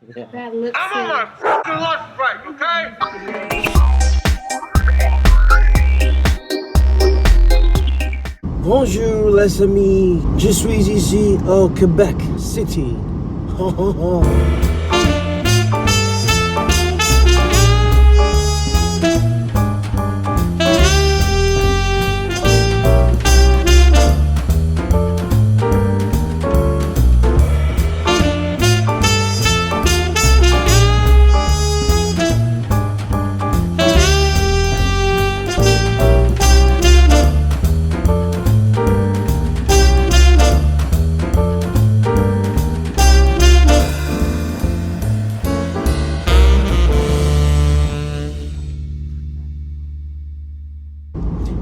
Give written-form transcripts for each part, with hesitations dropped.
Yeah. Bad lip I'm on my fucking lunch break, okay? Bonjour les amis, je suis ici au Quebec City.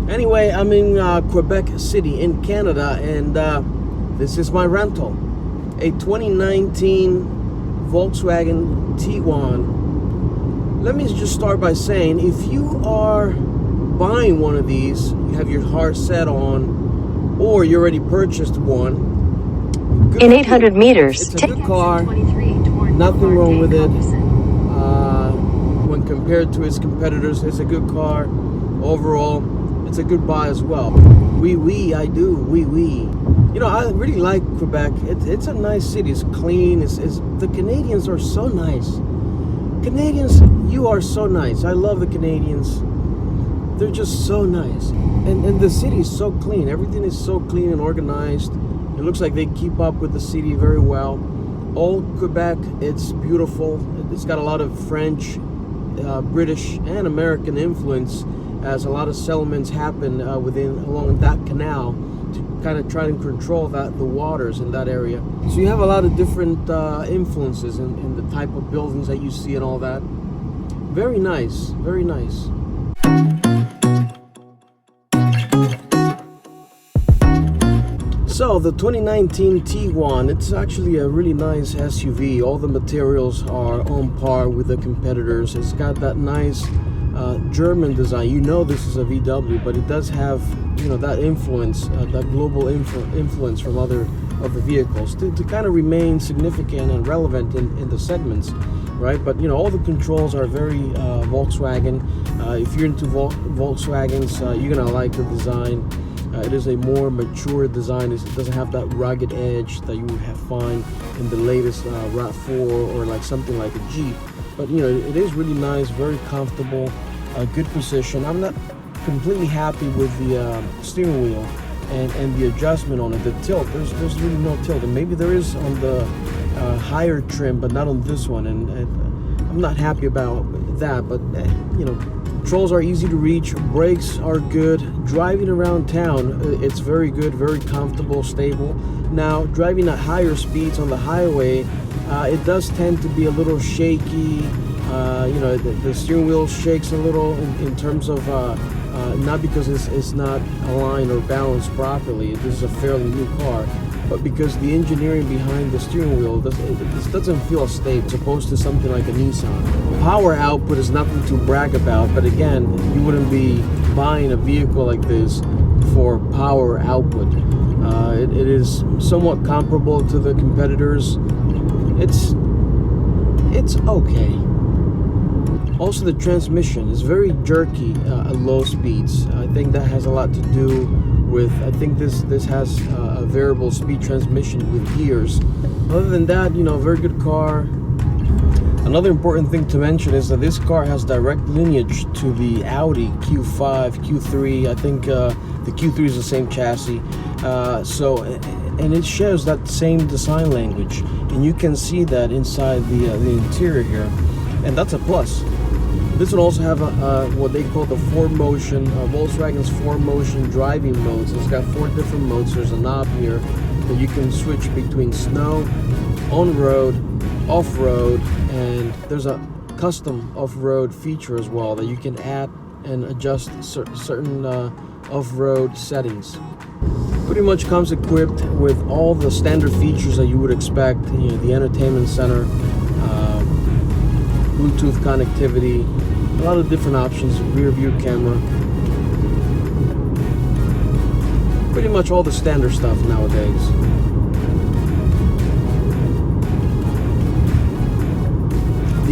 Anyway, I'm in Quebec City in Canada, and this is my rental. A 2019 Volkswagen Tiguan. Let me just start by saying, if you are buying one of these, you have your heart set on, or you already purchased one, in 800 meters, it's a good car, nothing wrong with it. When compared to its competitors, it's a good car. Overall, it's a good buy as well. I do. You know, I really like Quebec. It's a nice city. It's clean. The Canadians are so nice. Canadians, you are so nice. I love the Canadians. They're just so nice. And the city is so clean. Everything is so clean and organized. It looks like they keep up with the city very well. Old Quebec, it's beautiful. It's got a lot of French, British, and American influence, as a lot of settlements happen along that canal to kind of try and control the waters in that area. So you have a lot of different influences in the type of buildings that you see and all that. Very nice, very nice. So the 2019 Tiguan, it's actually a really nice SUV. All the materials are on par with the competitors. It's got that nice German design. You know this is a VW, but it does have, you know, that influence, that global influence from other vehicles to kind of remain significant and relevant in the segments, right? But you know, all the controls are very Volkswagen. If you're into Volkswagens, you're gonna like the design. It is a more mature design. It doesn't have that rugged edge that you would find in the latest RAV4 or like something like a Jeep. But you know, it is really nice, very comfortable, good position. I'm not completely happy with the steering wheel and the adjustment on it. The tilt, there's really no tilt, and maybe there is on the higher trim, but not on this one. And I'm not happy about that. But you know, controls are easy to reach, brakes are good. Driving around town, it's very good, very comfortable, stable. Now, driving at higher speeds on the highway, it does tend to be a little shaky. You know, the steering wheel shakes a little in terms of not because it's not aligned or balanced properly. This is a fairly new car, but because the engineering behind the steering wheel doesn't feel stable, as opposed to something like a Nissan. Power output is nothing to brag about, but again, you wouldn't be buying a vehicle like this for power output. It is somewhat comparable to the competitors. It's okay. Also, the transmission is very jerky at low speeds. I think that has a lot to do with, I think this has a variable speed transmission with gears. Other than that, you know, very good car. Another important thing to mention is that this car has direct lineage to the Audi Q5, Q3. I think the Q3 is the same chassis. And it shares that same design language, and you can see that inside the interior here, and that's a plus. This will also have what they call the Volkswagen's 4-motion driving modes. It's got 4 different modes. There's a knob here that you can switch between snow, on-road, off-road, and there's a custom off-road feature as well that you can add and adjust certain off-road settings. Pretty much comes equipped with all the standard features that you would expect. You know, the entertainment center, Bluetooth connectivity, a lot of different options, rear view camera. Pretty much all the standard stuff nowadays.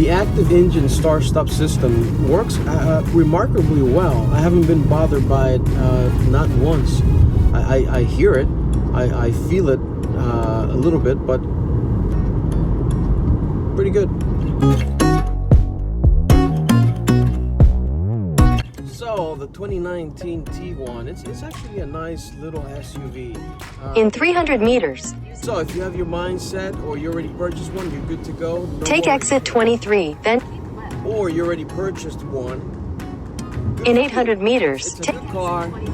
The active engine start-stop system works remarkably well. I haven't been bothered by it, not once. I hear it, I feel it a little bit, but pretty good. So the 2019 Tiguan, it's actually a nice little SUV. In 300 meters, So if you have your mind set, or you already purchased one, you're good to go. No take more- exit 23, then Or you already purchased one. in 800 meters, It's a good car.